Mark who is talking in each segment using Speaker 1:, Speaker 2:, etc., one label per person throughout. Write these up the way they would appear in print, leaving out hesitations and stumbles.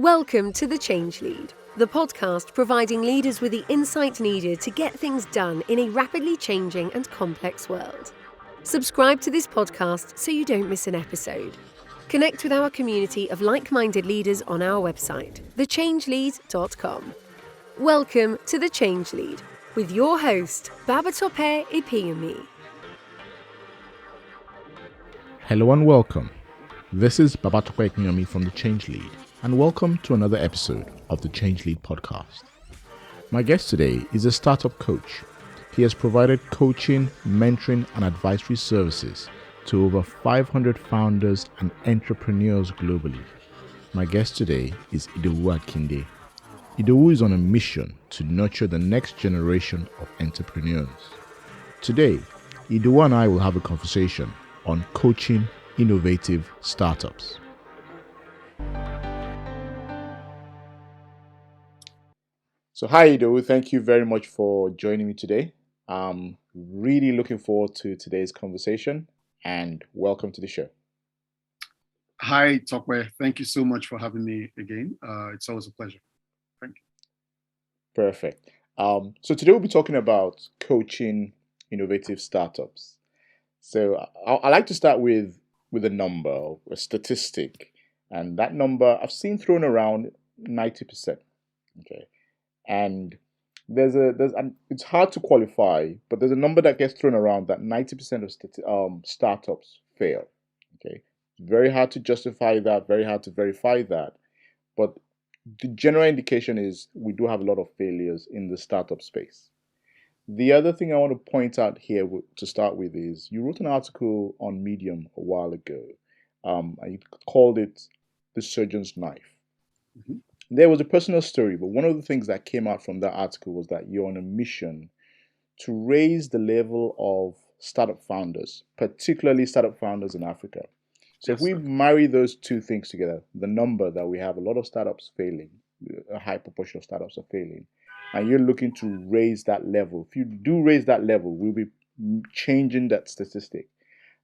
Speaker 1: Welcome to The Change Lead, the podcast providing leaders with the insight needed to get things done in a rapidly changing and complex world. Subscribe to this podcast so you don't miss an episode. Connect with our community of like-minded leaders on our website, thechangelead.com. Welcome to The Change Lead with your host, Babatope Ipinyomi.
Speaker 2: Hello and welcome. This is Babatope Ipinyomi from The Change Lead, and welcome to another episode of the Change Lead podcast. My guest today is a startup coach. He has provided coaching, mentoring, and advisory services to over 500 founders and entrepreneurs globally. My guest today is Idowu Akinde. Idowu is on a mission to nurture the next generation of entrepreneurs. Today, Idowu and I will have a conversation on coaching innovative startups. So hi Idowu, thank you very much for joining me today. I'm really looking forward to today's conversation and welcome to the show.
Speaker 3: Hi Tope, thank you so much for having me again. It's always a pleasure. Thank you.
Speaker 2: Perfect. So today we'll be talking about coaching innovative startups. So I like to start with a number, a statistic, and that number I've seen thrown around 90%. Okay, and and it's hard to qualify, but there's a number that gets thrown around that 90% of startups fail. Okay, it's very hard to justify that, very hard to verify that, but the general indication is we do have a lot of failures in the startup space. The other thing I want to point out here to start with is you wrote an article on Medium a while ago, and you called it The Surgeon's Knife.
Speaker 3: Mm-hmm.
Speaker 2: There was a personal story, but one of the things that came out from that article was that you're on a mission to raise the level of startup founders, particularly startup founders in Africa. So if we marry those two things together, the number that we have a lot of startups failing, a high proportion of startups are failing, and you're looking to raise that level. If you do raise that level, we'll be changing that statistic.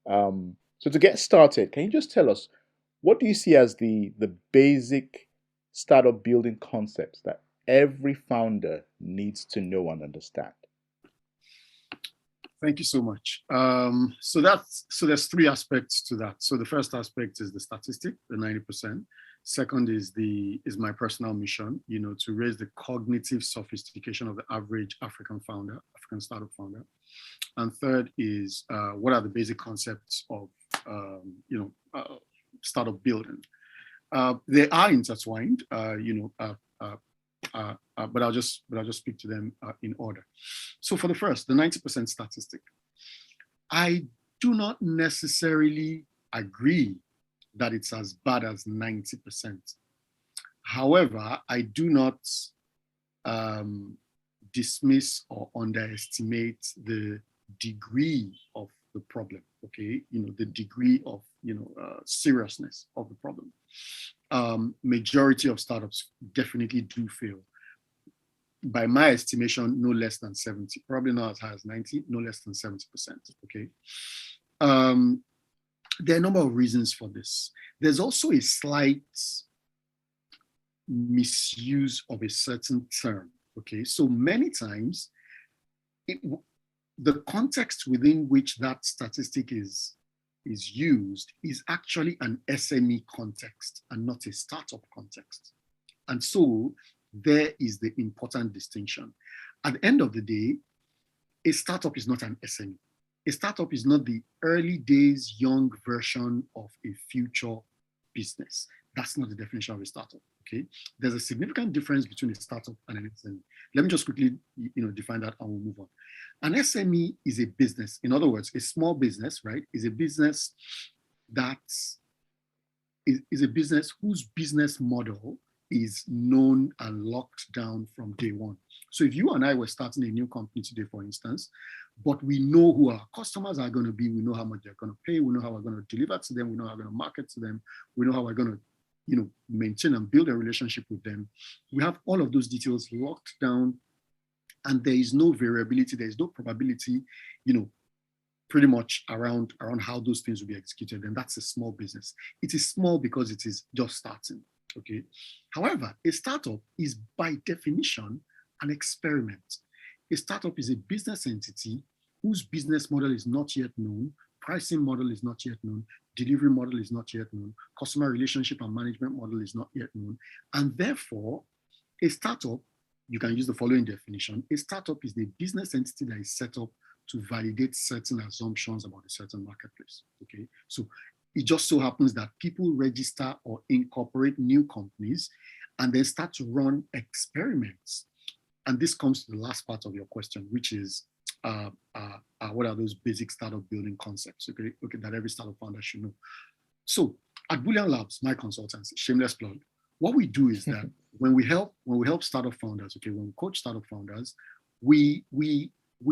Speaker 2: So to get started, can you just tell us, what do you see as the basic startup building concepts that every founder needs to know and understand?
Speaker 3: Thank you so much. So there's three aspects to that. So the first aspect is the statistic, the 90%. Second is my personal mission, to raise the cognitive sophistication of the average African startup founder. And third is what are the basic concepts of startup building. They are intertwined, but I'll just speak to them in order. So for the first, the 90% statistic, I do not necessarily agree that it's as bad as 90%. However, I do not dismiss or underestimate the degree of the problem. Okay, the degree of seriousness of the problem. Majority of startups definitely do fail. By my estimation, no less than 70, probably not as high as 90, no less than 70%. Okay. There are a number of reasons for this. There's also a slight misuse of a certain term. Okay. So many times, the context within which that statistic is used is actually an SME context and not a startup context. And so there is the important distinction. At the end of the day, a startup is not an SME. A startup is not the early days young version of a future business. That's not the definition of a startup. Okay, there's a significant difference between a startup and an SME. Let me just quickly, define that and we'll move on. An SME is a business. In other words, a small business, right, is a business that is a business whose business model is known and locked down from day one. So if you and I were starting a new company today, for instance, but we know who our customers are going to be, we know how much they're going to pay, we know how we're going to deliver to them, we know how we're going to market to them, we know how we're going to maintain and build a relationship with them. We have all of those details locked down, and there is no variability, there is no probability, pretty much around how those things will be executed. And that's a small business. It is small because it is just starting. Okay. However, a startup is by definition an experiment. A startup is a business entity whose business model is not yet known, pricing model is not yet known, delivery model is not yet known, customer relationship and management model is not yet known. And therefore, a startup, you can use the following definition. A startup is the business entity that is set up to validate certain assumptions about a certain marketplace. Okay, so it just so happens that people register or incorporate new companies and then start to run experiments. And this comes to the last part of your question, which is what are those basic startup building concepts? Okay, that every startup founder should know. So at Bullion Labs, my consultancy, shameless plug, what we do is that when we help startup founders, okay, when we coach startup founders, we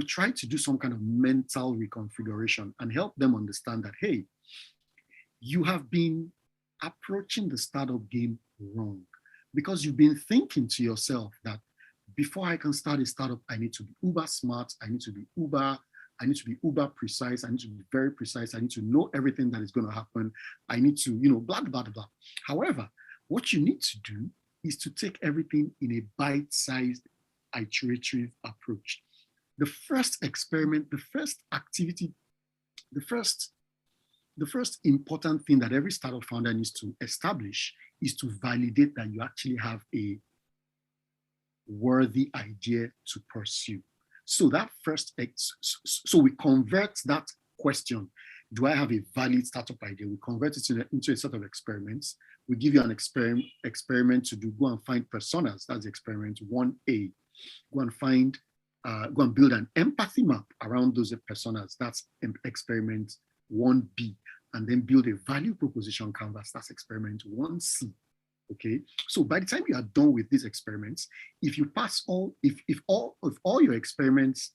Speaker 3: try to do some kind of mental reconfiguration and help them understand that, hey, you have been approaching the startup game wrong because you've been thinking to yourself that before I can start a startup, I need to be uber smart, I need to be uber precise, I need to be very precise, I need to know everything that is going to happen, I need to, blah, blah, blah. However, what you need to do is to take everything in a bite-sized, iterative approach. The first experiment, the first activity, the first important thing that every startup founder needs to establish is to validate that you actually have a worthy idea to pursue. So that so we convert that question, do I have a valid startup idea? We convert it into a set of experiments. We give you an experiment to do, go and find personas. That's experiment 1A. Go and build an empathy map around those personas. That's experiment 1B. And then build a value proposition canvas. That's experiment 1C. Okay. So by the time you are done with these experiments, if you pass if all your experiments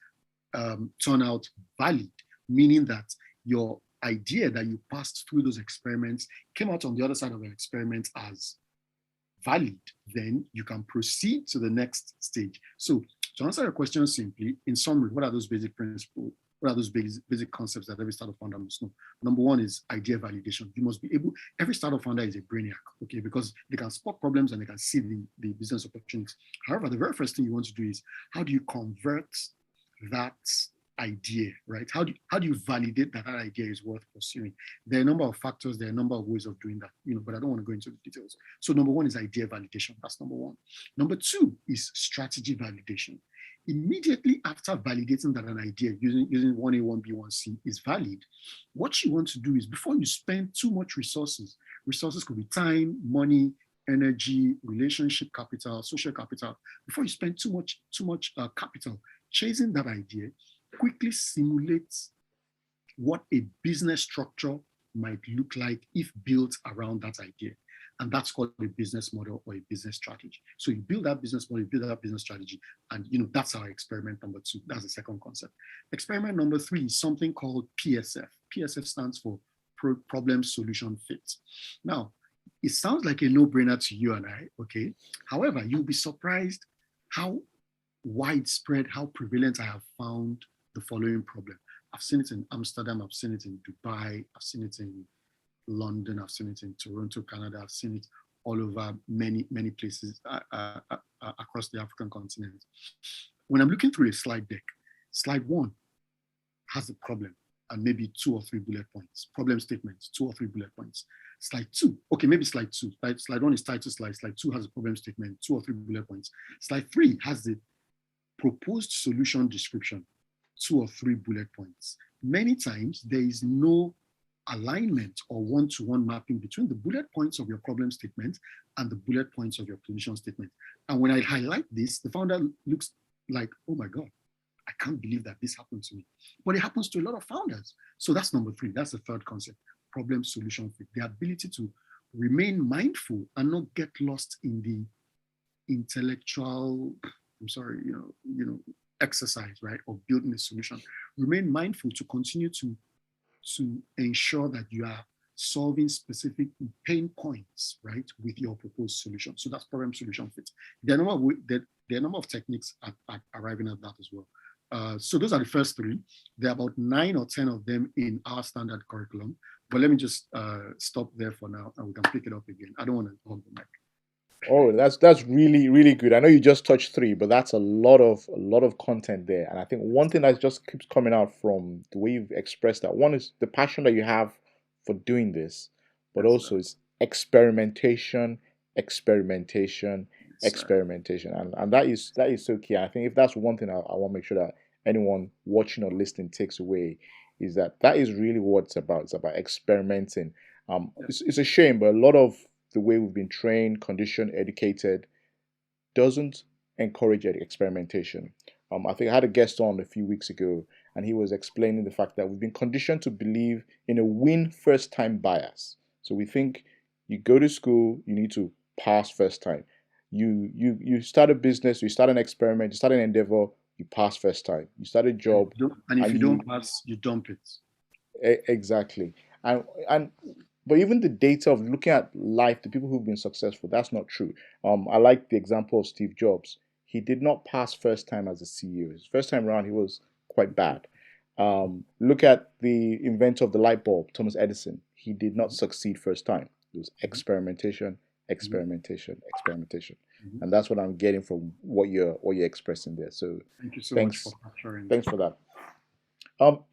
Speaker 3: turn out valid, meaning that your idea that you passed through those experiments came out on the other side of an experiment as valid, then you can proceed to the next stage. So to answer your question simply, in summary, what are those basic principles? What are those basic concepts that every startup founder must know? Number one is idea validation. You must be able, every startup founder is a brainiac, okay, because they can spot problems and they can see the business opportunities. However, the very first thing you want to do is, how do you convert that idea, right? How do you validate that idea is worth pursuing? There are a number of factors, there are a number of ways of doing that, but I don't want to go into the details. So number one is idea validation. That's number one. Number two is strategy validation. Immediately after validating that an idea using 1A, 1B, 1C is valid, what you want to do is, before you spend too much resources could be time, money, energy, relationship capital, social capital, before you spend too much capital chasing that idea, quickly simulate what a business structure might look like if built around that idea. And that's called a business model or a business strategy. So you build that business model, you build that business strategy, and that's our experiment number two. That's the second concept. Experiment number three is something called PSF. PSF stands for Problem Solution Fit. Now, it sounds like a no-brainer to you and I, okay? However, you'll be surprised how widespread, how prevalent I have found the following problem. I've seen it in Amsterdam, I've seen it in Dubai, I've seen it in London, I've seen it in Toronto, Canada, I've seen it all over many places across the African continent. When I'm looking through a slide deck, slide one has a problem and maybe 2 or 3 bullet points, problem statements, 2 or 3 bullet points. Slide two, okay, maybe slide two. Slide one is title slide. Slide two has a problem statement, 2 or 3 bullet points. Slide three has the proposed solution description, 2 or 3 bullet points. Many times there is no alignment or one-to-one mapping between the bullet points of your problem statement and the bullet points of your solution statement. And when I highlight this, the founder looks like, oh my God, I can't believe that this happened to me. But it happens to a lot of founders. So that's number three. That's the third concept, problem solution fit. The ability to remain mindful and not get lost in the intellectual, exercise, right, of building a solution. Remain mindful to continue to ensure that you are solving specific pain points, right, with your proposed solution. So that's problem solution fit. There are a number of techniques at arriving at that as well. So those are the first three. There are about 9 or 10 of them in our standard curriculum. But let me just stop there for now, and we can pick it up again. I don't want to hold the mic.
Speaker 2: Oh, that's really really good. I know you just touched three, but that's a lot of content there. And I think one thing that just keeps coming out from the way you've expressed that one is the passion that you have for doing this, but
Speaker 3: Yes,
Speaker 2: also is experimentation, experimentation,
Speaker 3: yes, sir.
Speaker 2: experimentation, and that is so key. I think if that's one thing I want to make sure that anyone watching or listening takes away is that is really what it's about. It's about experimenting.
Speaker 3: Yes.
Speaker 2: It's a shame, but a lot of the way we've been trained, conditioned, educated doesn't encourage experimentation. I think I had a guest on a few weeks ago, and he was explaining the fact that we've been conditioned to believe in a win first time bias. So we think you go to school, you need to pass first time. You start a business, you start an experiment, you start an endeavor, you pass first time. You start a job,
Speaker 3: And if
Speaker 2: and
Speaker 3: you
Speaker 2: you
Speaker 3: don't pass, you dump it.
Speaker 2: exactly. And but even the data of looking at life, the people who've been successful, that's not true. I like the example of Steve Jobs. He did not pass first time as a CEO. His first time around, he was quite bad. Look at the inventor of the light bulb, Thomas Edison. He did not succeed first time. It was experimentation,
Speaker 3: Mhm.
Speaker 2: experimentation, experimentation,
Speaker 3: Mhm.
Speaker 2: and that's what I'm getting from what you're expressing there. So,
Speaker 3: Thank you so much for
Speaker 2: thanks,
Speaker 3: capturing that.
Speaker 2: thanks for that.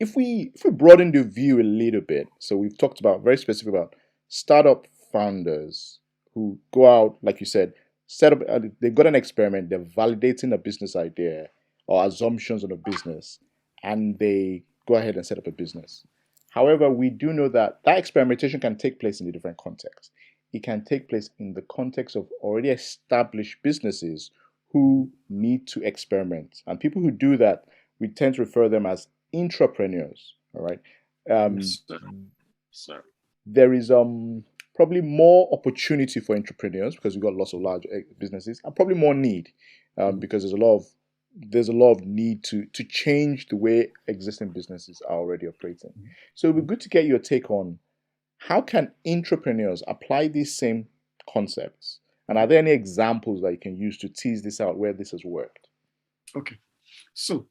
Speaker 2: If we broaden the view a little bit, so we've talked about very specific about startup founders who go out, like you said, set up. They've got an experiment. They're validating a business idea or assumptions on a business, and they go ahead and set up a business. However, we do know that experimentation can take place in a different context. It can take place in the context of already established businesses
Speaker 3: Mhm.
Speaker 2: who need to experiment, and people who do that, we tend to refer them as intrapreneurs. All right. Um,
Speaker 3: Yes, sir. Sir.
Speaker 2: there is probably more opportunity for entrepreneurs because we've got lots of large businesses, and probably more need
Speaker 3: Mhm.
Speaker 2: because there's a lot of need to change the way existing businesses are already operating. So it'd be
Speaker 3: Mhm.
Speaker 2: good to get your take on how can entrepreneurs apply these same concepts, and are there any examples that you can use to tease this out where this has worked?
Speaker 3: Okay. So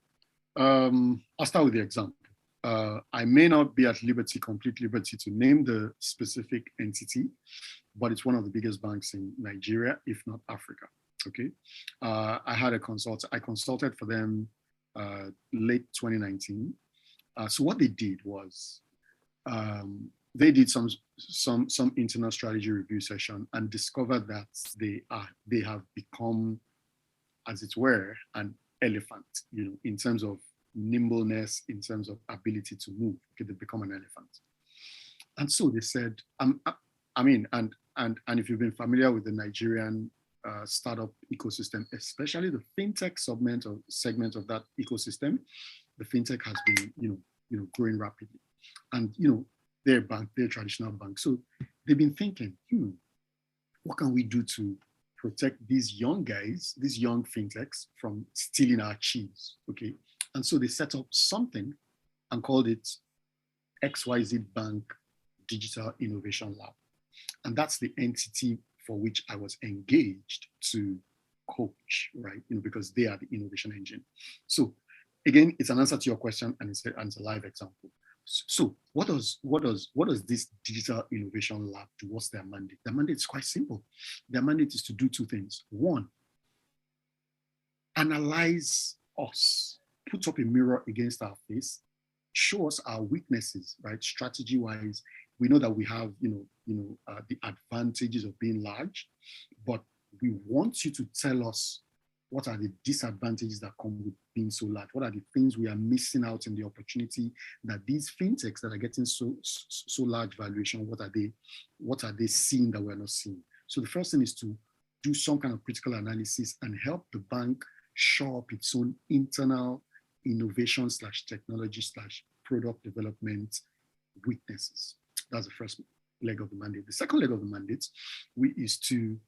Speaker 3: I'll start with the example. I may not be at liberty, complete liberty, to name the specific entity, but it's one of the biggest banks in Nigeria, if not Africa. Okay. I had a consult. I consulted for them late 2019. So what they did was they did some internal strategy review session and discovered that they have become, as it were, an elephant, in terms of nimbleness, in terms of ability to move. Okay, they become an elephant. And so they said, I mean, and if you've been familiar with the Nigerian startup ecosystem, especially the fintech segment of that ecosystem, the fintech has been, growing rapidly. And their bank, their traditional bank. So they've been thinking, what can we do to protect these young guys, these young fintechs from stealing our cheese? Okay. And so they set up something and called it XYZ Bank Digital Innovation Lab. And that's the entity for which I was engaged to coach, right? Because they are the innovation engine. So again, it's an answer to your question, and it's a live example. So what does this digital innovation lab do? What's their mandate? Their mandate is quite simple. Their mandate is to do two things. One, analyze us, put up a mirror against our face, show us our weaknesses, right? Strategy wise, we know that we have, the advantages of being large, but we want you to tell us what are the disadvantages that come with being so large. What are the things we are missing out in the opportunity that these fintechs that are getting so large valuation? What are they seeing that we're not seeing? So the first thing is to do some kind of critical analysis and help the bank shore up its own internal innovation slash technology slash product development weaknesses. That's the first leg of the mandate. The second leg of the mandate is to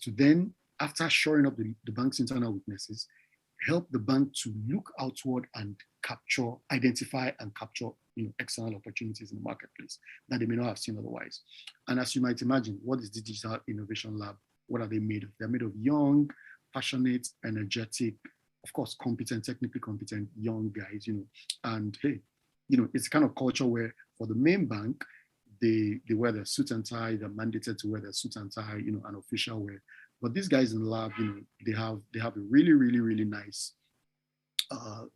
Speaker 3: then, after shoring up the bank's internal weaknesses, help the bank to look outward and identify and capture external opportunities in the marketplace that they may not have seen otherwise. And as you might imagine, what is the Digital Innovation Lab? What are they made of? They're made of young, passionate, energetic, of course, competent, technically competent young guys, and hey, it's kind of culture where for the main bank, they wear their suit and tie, they're mandated to wear their suit and tie, an official wear. But these guys in the lab, they have a really, really, really nice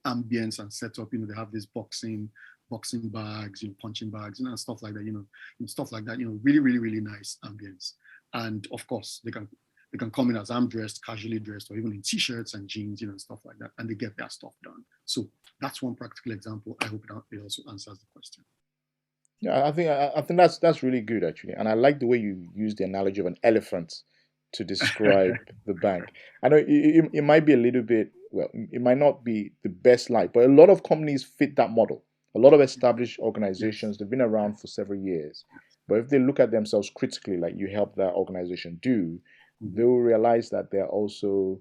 Speaker 3: ambience and setup. They have this boxing bags, punching bags, and stuff like that. And stuff like that. Really, really, really nice ambience. And of course, they can come in as arm dressed, casually dressed, or even in t-shirts and jeans, and stuff like that, and they get their stuff done. So that's one practical example. I hope it also answers the question.
Speaker 2: Yeah, I think that's really good actually, and I like the way you use the analogy of an elephant to describe the bank. I know it might be a little bit, well, it might not be the best light, but a lot of companies fit that model. A lot of established organizations, they've been around for several years, but if they look at themselves critically, like you help that organization do, they will realize that they're also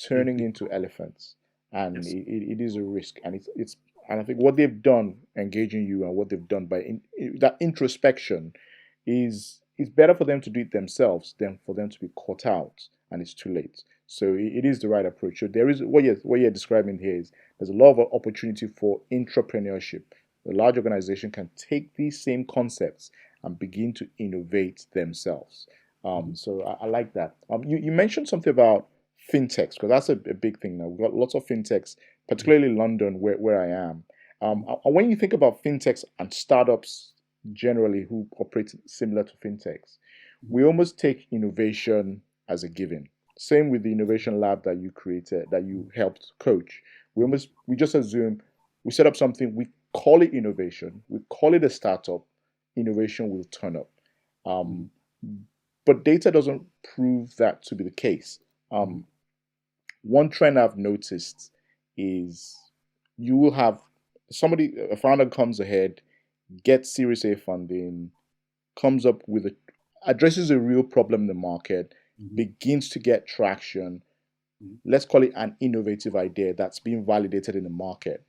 Speaker 2: turning into elephants, and
Speaker 3: Yes.
Speaker 2: it is a risk, and it's and I think what they've done, engaging you, and what they've done by that introspection, is better for them to do it themselves than for them to be caught out, and it's too late. So it is the right approach. So there is what you're describing here is there's a lot of opportunity for intrapreneurship. A large organization can take these same concepts and begin to innovate themselves. So I like that. You mentioned something about fintechs, because that's a big thing now. We've got lots of fintechs, particularly London, where I am. When you think about fintechs and startups generally who operate similar to fintechs, we almost take innovation as a given. Same with the innovation lab that you created, that you helped coach. We just assume we set up something, we call it innovation, we call it a startup, innovation will turn up. Um, but data doesn't prove that to be the case. One trend I've noticed is you will have a founder comes ahead, gets Series A funding, comes up with addresses a real problem in the market, begins to get traction. Let's call it an innovative idea that's being validated in the market.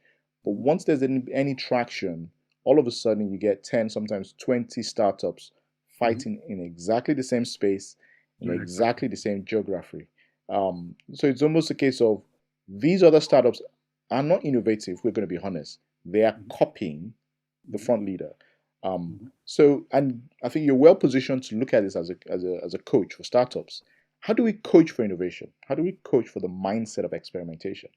Speaker 2: But once there's any traction, all of a sudden you get 10, sometimes 20 startups fighting in exactly the same space, in exactly the same geography. So it's almost a case of these other startups are not innovative, we're going to be honest. They are copying the front leader. And I think you're well positioned to look at this as a coach for startups. How do we coach for innovation? How do we coach for the mindset of experimentation?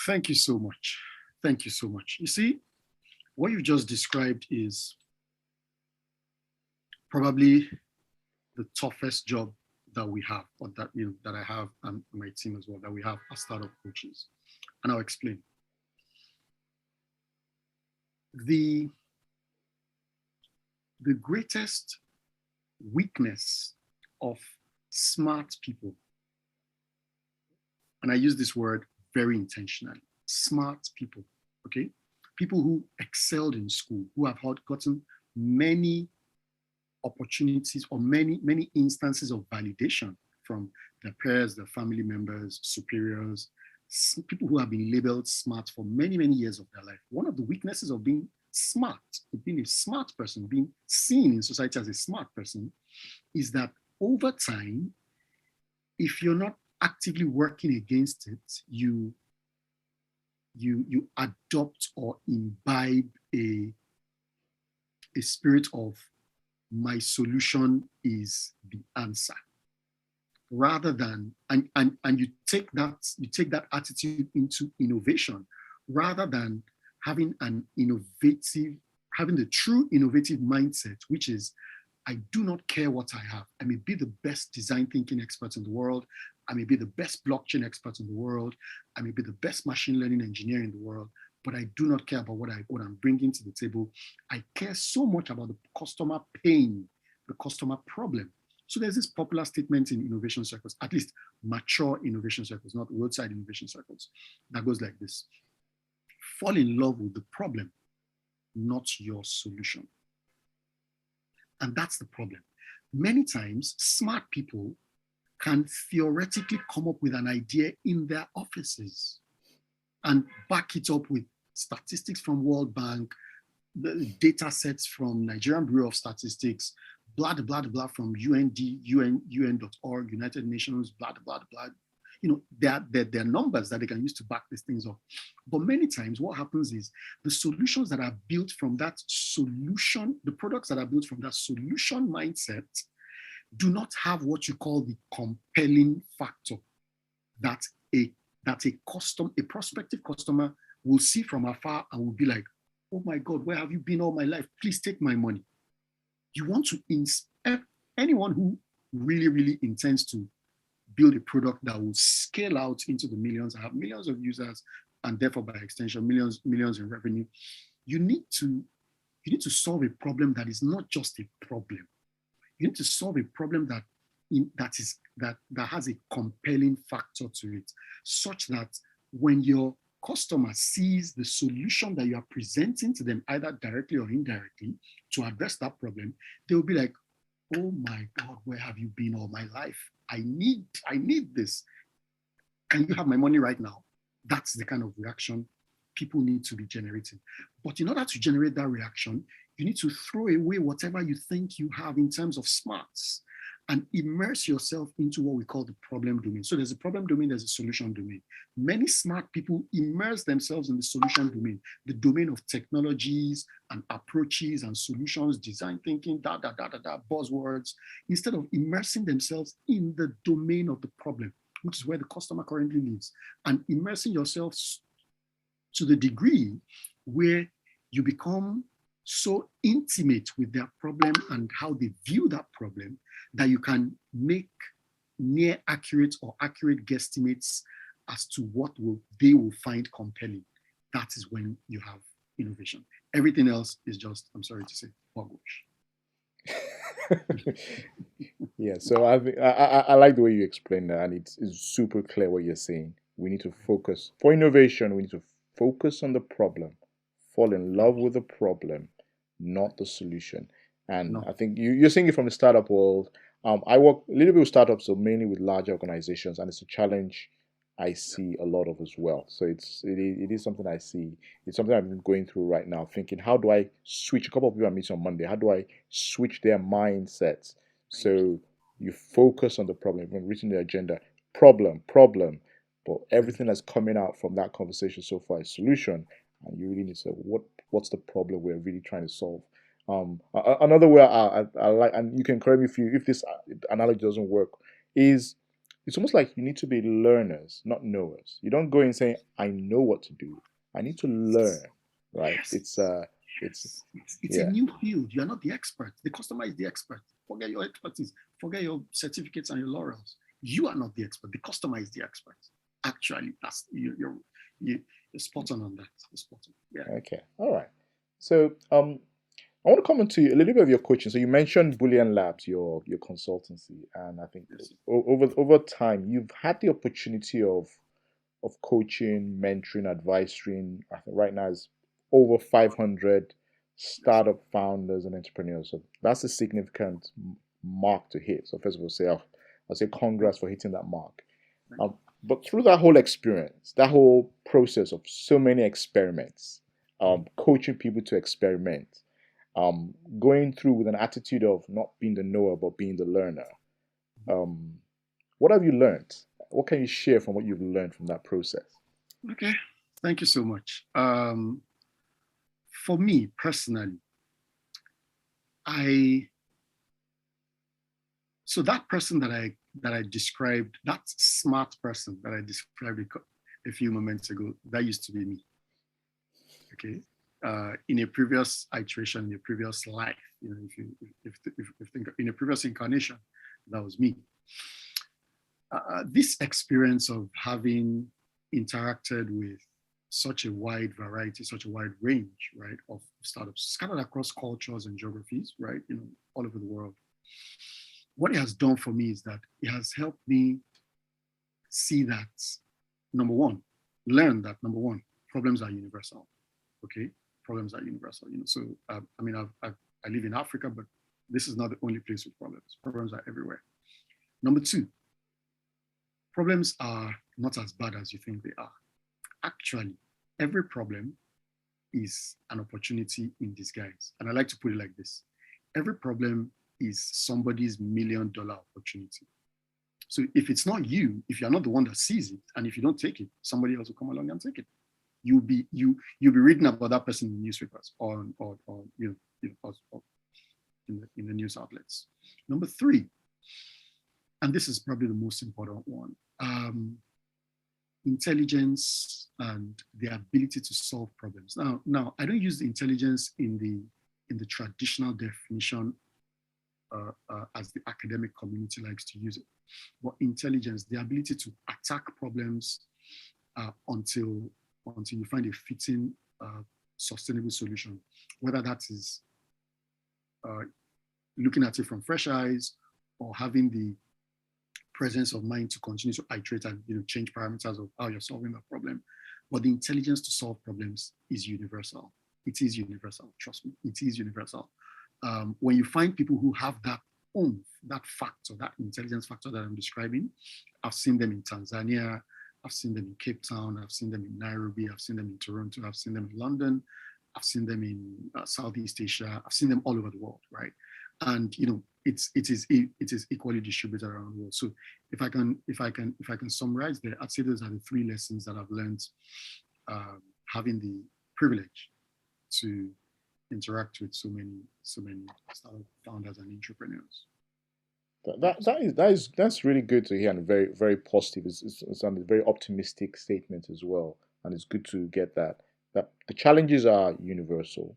Speaker 3: Thank you so much. Thank you so much. You see, what you just described is probably the toughest job that we have, or that I have and my team as well, that we have as startup coaches. And I'll explain. The greatest weakness of smart people, and I use this word very intentionally, smart people, okay? People who excelled in school, who have gotten many opportunities or many instances of validation from their peers, their family members, superiors, people who have been labeled smart for many years of their life. One of the weaknesses of being smart, being a smart person, being seen in society as a smart person, is that over time, if you're not actively working against it, you adopt or imbibe a spirit of my solution is the answer, rather than and you take that attitude into innovation, rather than having the true innovative mindset, which is, I do not care what I have. I may be the best design thinking expert in the world. I may be the best blockchain expert in the world. I may be the best machine learning engineer in the world, but I do not care about what I'm bringing to the table. I care so much about the customer pain, the customer problem. So there's this popular statement in innovation circles, at least mature innovation circles, not roadside innovation circles, that goes like this: fall in love with the problem, not your solution. And that's the problem. Many times, smart people can theoretically come up with an idea in their offices and back it up with statistics from World Bank, the data sets from Nigerian Bureau of Statistics, blah, blah, blah, from UN.org, United Nations, blah, blah, blah. There are numbers that they can use to back these things up. But many times what happens is the solutions that are built from that solution, the products that are built from that solution mindset, do not have what you call the compelling factor that a prospective customer will see from afar and will be like, oh my God, where have you been all my life? Please take my money. You want to inspire anyone who really, really intends to build a product that will scale out into the millions, have millions of users, and therefore by extension, millions in revenue. You need to solve a problem that is not just a problem. You need to solve a problem that has a compelling factor to it, such that when your customer sees the solution that you are presenting to them, either directly or indirectly, to address that problem, they will be like, oh my God, where have you been all my life? I need this. Can you have my money right now? That's the kind of reaction people need to be generating. But in order to generate that reaction, you need to throw away whatever you think you have in terms of smarts and immerse yourself into what we call the problem domain. So there's a problem domain, there's a solution domain. Many smart people immerse themselves in the solution domain, the domain of technologies and approaches and solutions, design thinking, buzzwords, instead of immersing themselves in the domain of the problem, which is where the customer currently lives, and immersing yourselves to the degree where you become so intimate with their problem and how they view that problem that you can make near accurate or accurate guesstimates as to what they will find compelling. That is when you have innovation. Everything else is just, I'm sorry to say, hogwash.
Speaker 2: Yeah, so I like the way you explain that, and it's super clear what you're saying. We need to focus for innovation. We need to focus on the problem, fall in love with the problem, not the solution. And
Speaker 3: No.
Speaker 2: I think you're seeing it from the startup world. I work a little bit with startups, so mainly with larger organizations, and it's a challenge I see a lot of as well. So it is something I see. It's something I've been going through right now, thinking, how do I switch? A couple of people I meet on Monday. How do I switch their mindsets so you focus on the problem when reaching the agenda? Problem, but everything that's coming out from that conversation so far is solution, and you really need to say what's the problem we're really trying to solve. Another way I like, and you can correct me if this analogy doesn't work, is it's almost like you need to be learners, not knowers. You don't go in saying, I know what to do. I need to learn, right?
Speaker 3: Yes.
Speaker 2: It's
Speaker 3: a new field. You're not the expert. The customer is the expert. Forget your expertise. Forget your certificates and your laurels. You are not the expert. The customer is the expert. Actually, that's you're spot on that. You're spot on. Yeah.
Speaker 2: Okay. All right. So I want to comment to you a little bit of your coaching. So you mentioned Bullion Labs, your consultancy, and I think
Speaker 3: Yes.
Speaker 2: over time you've had the opportunity of coaching, mentoring, advising. I think right now is over 500 startup founders and entrepreneurs. So that's a significant mark to hit. So first of all, I'll say congrats for hitting that mark. But through that whole experience, that whole process of so many experiments, coaching people to experiment, going through with an attitude of not being the knower but being the learner. What have you learned? What can you share from what you've learned from that process?
Speaker 3: Okay, thank you so much. For me personally, so that person that I described, that smart person that I described a few moments ago, that used to be me. Okay. In a previous iteration, in a previous life, if you think in a previous incarnation, that was me. This experience of having interacted with such a wide variety, such a wide range, right, of startups scattered across cultures and geographies, right, all over the world. What it has done for me is that it has helped me see that, learn that problems are universal. Okay, problems are universal. So I live in Africa, but this is not the only place with problems. Problems are everywhere. Number two, problems are not as bad as you think they are. Actually, every problem is an opportunity in disguise. And I like to put it like this. Every problem is somebody's $1 million opportunity. So if it's not you, if you're not the one that sees it, and if you don't take it, somebody else will come along and take it. You'll be reading about that person in newspapers or in the news outlets. Number three, And this is probably the most important one. Intelligence and the ability to solve problems. Now, I don't use the intelligence in the traditional definition as the academic community likes to use it. But intelligence, the ability to attack problems until you find a fitting, sustainable solution, whether that is looking at it from fresh eyes or having the presence of mind to continue to iterate and change parameters of how you're solving that problem. But the intelligence to solve problems is universal. It is universal. Trust me, it is universal. When you find people who have that that factor, that intelligence factor that I'm describing, I've seen them in Tanzania, I've seen them in Cape Town, I've seen them in Nairobi, I've seen them in Toronto, I've seen them in London, I've seen them in Southeast Asia, I've seen them all over the world, right? And it is equally distributed around the world. So if I can summarize there, I'd say those are the three lessons that I've learned having the privilege to interact with so many startup founders and entrepreneurs.
Speaker 2: That's really good to hear, and very, very positive. It's a very optimistic statement as well, and it's good to get that the challenges are universal,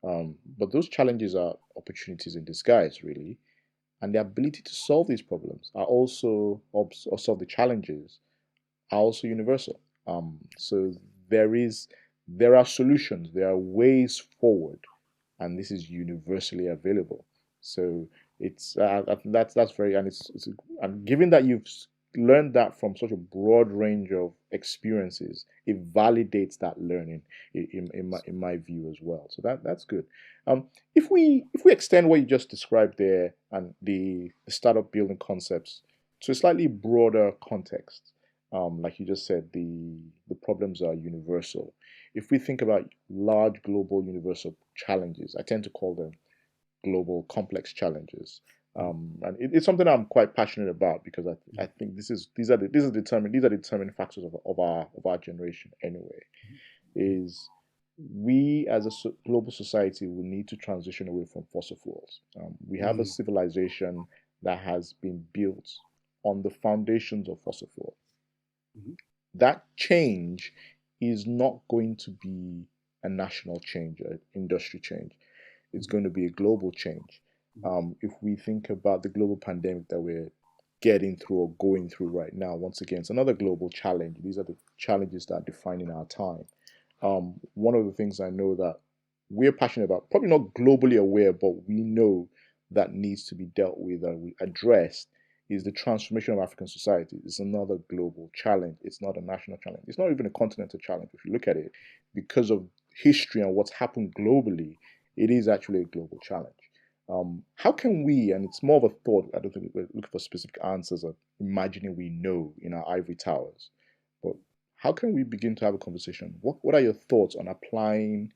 Speaker 2: but those challenges are opportunities in disguise, really, and the ability to solve these problems are also or solve the challenges are also universal. So there are solutions, there are ways forward, and this is universally available. So that's very, and and given that you've learned that from such a broad range of experiences, it validates that learning in my view as well. So that's good. If we extend what you just described there and the startup building concepts to a slightly broader context, like you just said, the problems are universal. If we think about large global universal challenges, I tend to call them global complex challenges. And it's something I'm quite passionate about because I think these are determining factors of our generation anyway. Is we as a global society will need to transition away from fossil fuels. We have a civilization that has been built on the foundations of fossil fuel. That change is not going to be a national change, an industry change. It's going to be a global change. If we think about the global pandemic that we're getting through or going through right now, once again, it's another global challenge. These are the challenges that are defining our time. One of the things I know that we're passionate about, probably not globally aware, but we know that needs to be dealt with and addressed, is the transformation of African society. It's another global challenge. It's not a national challenge. It's not even a continental challenge. If you look at it, because of history and what's happened globally, it is actually a global challenge. How can we, and it's more of a thought, I don't think we're looking for specific answers or imagining we know in our ivory towers, but how can we begin to have a conversation? What are your thoughts on applying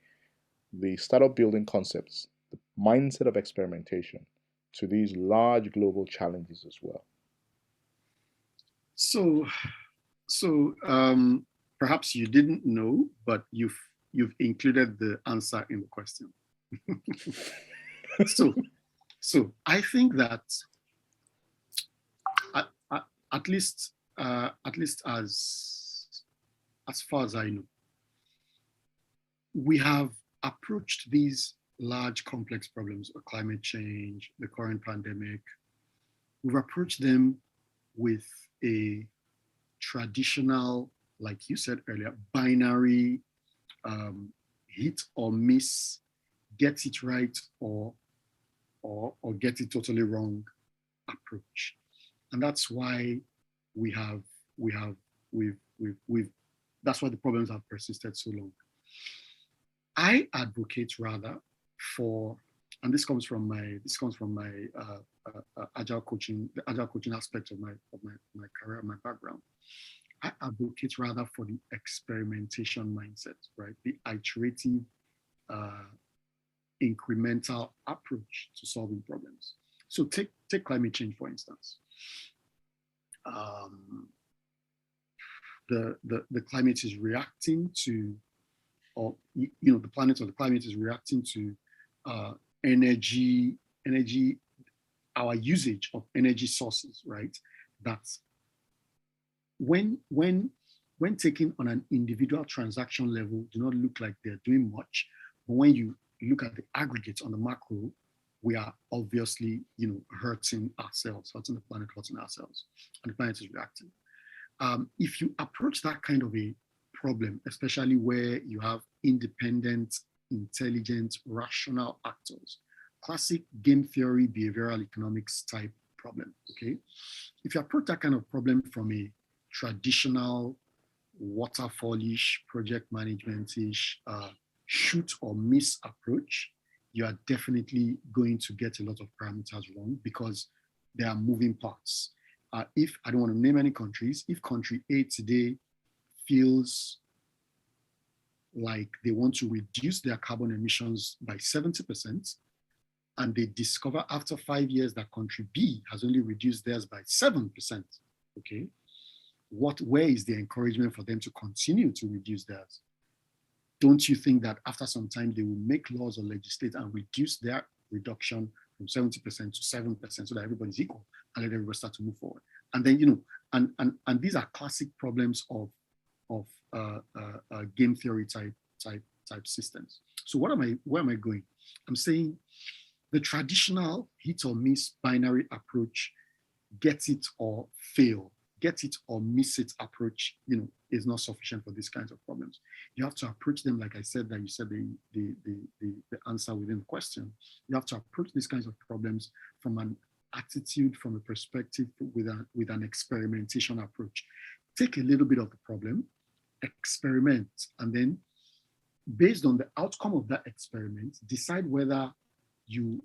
Speaker 2: the startup building concepts, the mindset of experimentation, to these large global challenges as well?
Speaker 3: So perhaps you didn't know, but you've included the answer in the question. So I think that at least as far as I know, we have approached these large complex problems of climate change, the current pandemic. We've approached them with a traditional, like you said earlier, binary hit or miss, get it right or get it totally wrong approach. And that's why that's why the problems have persisted so long. I advocate rather for, and this comes from my agile coaching, the agile coaching aspect of my career, my background. I advocate rather for the experimentation mindset, right? The iterative, incremental approach to solving problems. So take climate change, for instance. The climate is reacting to, or the planet or the climate is reacting to energy our usage of energy sources, right? That when taken on an individual transaction level, do not look like they're doing much. But when you look at the aggregate on the macro, we are obviously, hurting ourselves, hurting the planet, hurting ourselves, and the planet is reacting. If you approach that kind of a problem, especially where you have independent, intelligent, rational actors, classic game theory, behavioral economics type problem, okay? If you approach that kind of problem from a traditional waterfallish, project management-ish, shoot or miss approach, you are definitely going to get a lot of parameters wrong because there are moving parts. If I don't want to name any countries, if country A today feels like they want to reduce their carbon emissions by 70%, and they discover after 5 years that country B has only reduced theirs by 7%, okay? Where is the encouragement for them to continue to reduce theirs? Don't you think that after some time they will make laws or legislate and reduce their reduction from 70% to 7% so that everybody's equal and let everybody start to move forward? And then, and these are classic problems of game theory type systems. So where am I going? I'm saying the traditional hit or miss binary approach, get it or fail, get it or miss it approach, is not sufficient for these kinds of problems. You have to approach them, like I said, that you said the answer within the question. You have to approach these kinds of problems from an attitude, from a perspective with an experimentation approach. Take a little bit of the problem, experiment, and then based on the outcome of that experiment, decide whether you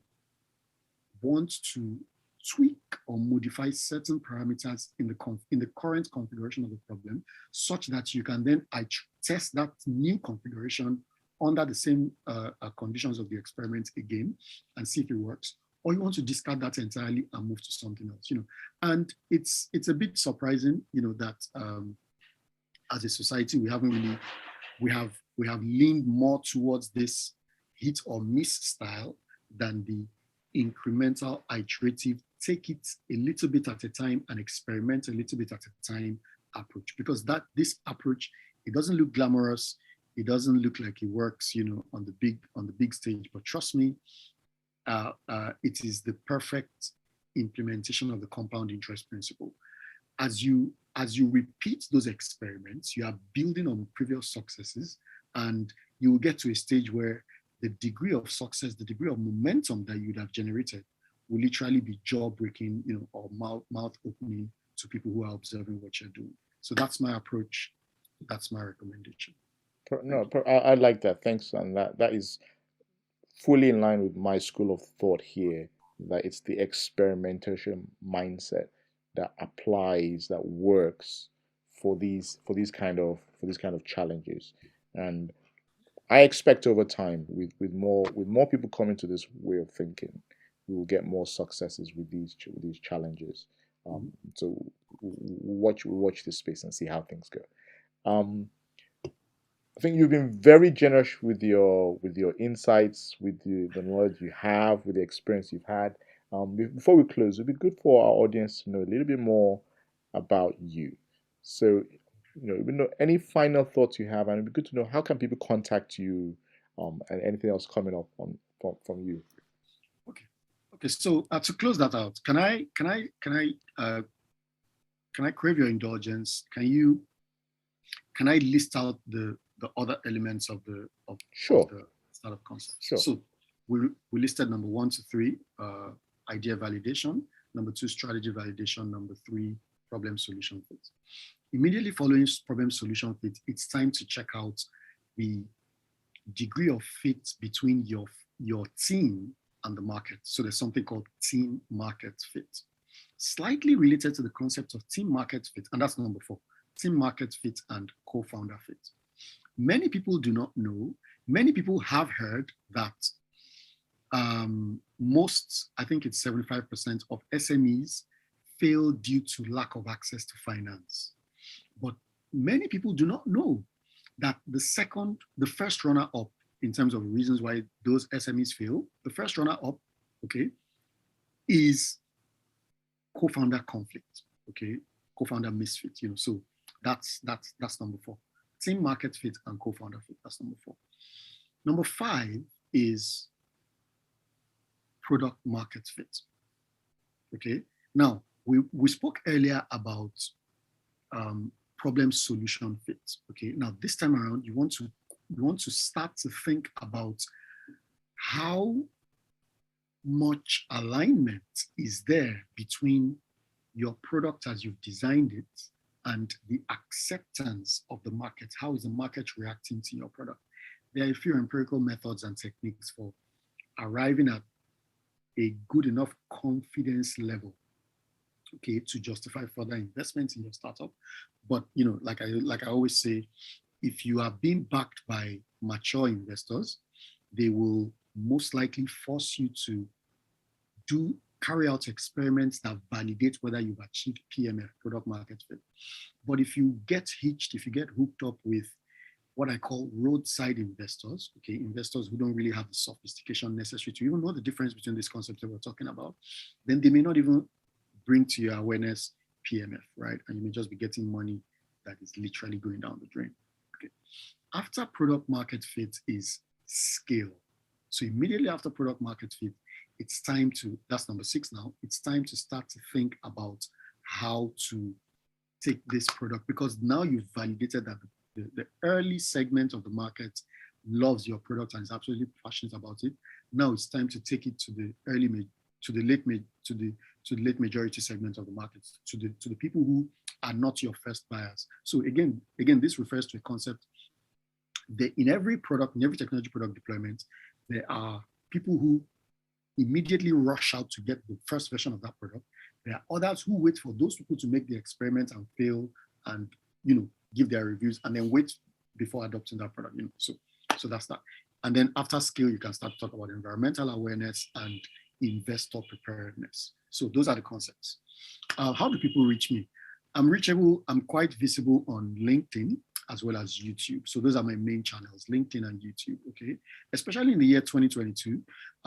Speaker 3: want to tweak or modify certain parameters in the current configuration of the problem, such that you can then test that new configuration under the same conditions of the experiment again and see if it works, or you want to discard that entirely and move to something else. And it's a bit surprising, that as a society we have leaned more towards this hit or miss style than the incremental, iterative, take it a little bit at a time and experiment a little bit at a time approach. Because this approach, it doesn't look glamorous, it doesn't look like it works, on the big stage. But trust me, it is the perfect implementation of the compound interest principle. As you repeat those experiments, you are building on previous successes, and you will get to a stage where the degree of success, the degree of momentum that you'd have generated will literally be jaw-breaking, or mouth-opening to people who are observing what you're doing. So that's my approach. That's my recommendation.
Speaker 2: I like that. Thanks, and that is fully in line with my school of thought here. That it's the experimentation mindset that applies, that works for these kind of challenges. And I expect over time, with more people coming to this way of thinking, we will get more successes with these challenges. So watch this space and see how things go. I think you've been very generous with your insights, with the knowledge you have, with the experience you've had. Before we close, it'd be good for our audience to know a little bit more about you. So, any final thoughts you have, and it'd be good to know how can people contact you, and anything else coming up from you.
Speaker 3: Okay. So to close that out, can I crave your indulgence? Can I list out the other elements of the startup concept?
Speaker 2: Sure.
Speaker 3: So we listed number 1 to 3, idea validation, number 2, strategy validation, number 3, problem solution fit. Immediately following problem solution fit, it's time to check out the degree of fit between your team and the market. So there's something called team market fit. Slightly related to the concept of team market fit, and that's number 4, team market fit and co-founder fit. Many people do not know, many people have heard that most, I think it's 75% of SMEs fail due to lack of access to finance. But many people do not know that the first runner up in terms of reasons why those SMEs fail, the first runner up, okay, is co-founder conflict, okay? Co-founder misfit, so that's number 4. Team market fit and co-founder fit, that's number 4. Number 5 is product market fit, okay? Now, we spoke earlier about problem solution fit, okay? Now, this time around, you want to start to think about how much alignment is there between your product as you've designed it and the acceptance of the market. How is the market reacting to your product? There are a few empirical methods and techniques for arriving at a good enough confidence level, okay, to justify further investment in your startup. But like I always say, if you are being backed by mature investors, they will most likely force you to carry out experiments that validate whether you've achieved PMF, product market fit. But if you get hooked up with what I call roadside investors, okay, investors who don't really have the sophistication necessary to even know the difference between these concepts that we're talking about, then they may not even bring to your awareness PMF, right? And you may just be getting money that is literally going down the drain. Okay. After product market fit is scale. So immediately after product market fit, it's time to, that's number 6 now, it's time to start to think about how to take this product, because now you've validated that the early segment of the market loves your product and is absolutely passionate about it. Now it's time to take it to the late majority segment of the market, to the people who are not your first buyers. So again, this refers to a concept that in every technology product deployment, there are people who immediately rush out to get the first version of that product. There are others who wait for those people to make the experiment and fail and give their reviews and then wait before adopting that product. So that's that. And then after scale, you can start to talk about environmental awareness and investor preparedness. So those are the concepts. How do people reach me? I'm reachable. I'm quite visible on LinkedIn as well as YouTube. So those are my main channels, LinkedIn and YouTube, okay? Especially in the year 2022,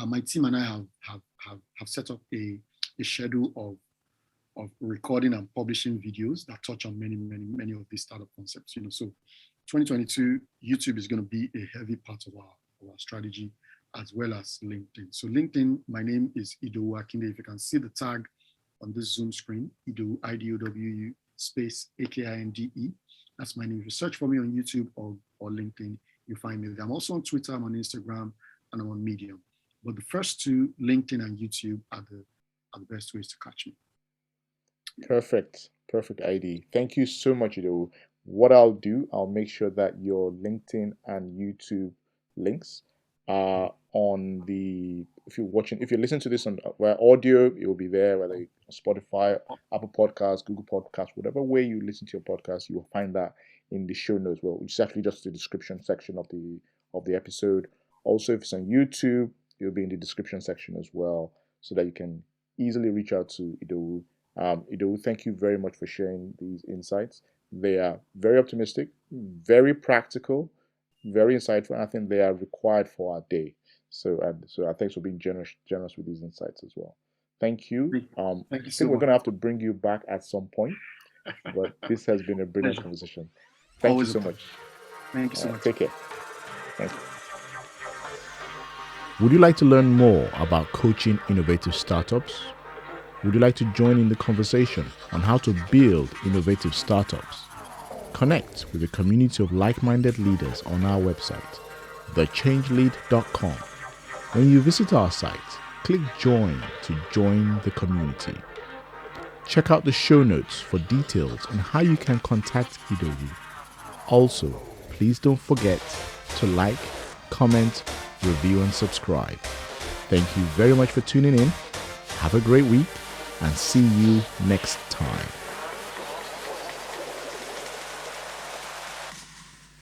Speaker 3: my team and I have set up a schedule of recording and publishing videos that touch on many of these startup concepts. So 2022, YouTube is going to be a heavy part of our strategy, as well as LinkedIn. So LinkedIn, my name is Idowu Akinde. If you can see the tag on this Zoom screen, Idowu, Idowu space Akinde. That's my name. If you search for me on YouTube or LinkedIn, you find me there. I'm also on Twitter, I'm on Instagram, and I'm on Medium. But the first two, LinkedIn and YouTube, are the best ways to catch me.
Speaker 2: Perfect ID. Thank you so much, Idowu. What I'll do, I'll make sure that your LinkedIn and YouTube links are on the, if you're listening to this on audio, it will be there, whether Spotify, Apple Podcasts, Google Podcasts, whatever way you listen to your podcast, you will find that in the show notes, which is actually just the description section of the episode. Also, if it's on YouTube, it'll be in the description section as well, so that you can easily reach out to Idowu. Idowu, thank you very much for sharing these insights. They are very optimistic, very practical, very insightful, and I think they are required for our day. So thanks for being generous with these insights as well. Thank you.
Speaker 3: Thank you
Speaker 2: I
Speaker 3: so
Speaker 2: think we're
Speaker 3: much.
Speaker 2: going to have to bring you back at some point, but this has been a brilliant
Speaker 3: Pleasure.
Speaker 2: conversation. Thank
Speaker 3: Always
Speaker 2: you so
Speaker 3: a pleasure.
Speaker 2: much.
Speaker 3: Thank you so much.
Speaker 2: Take care. Thank you.
Speaker 4: Would you like to learn more about coaching innovative startups? Would you like to join in the conversation on how to build innovative startups? Connect with a community of like-minded leaders on our website, thechangelead.com. When you visit our site, click Join to join the community. Check out the show notes for details on how you can contact Idowu. Also, please don't forget to like, comment, review, and subscribe. Thank you very much for tuning in. Have a great week and see you next time.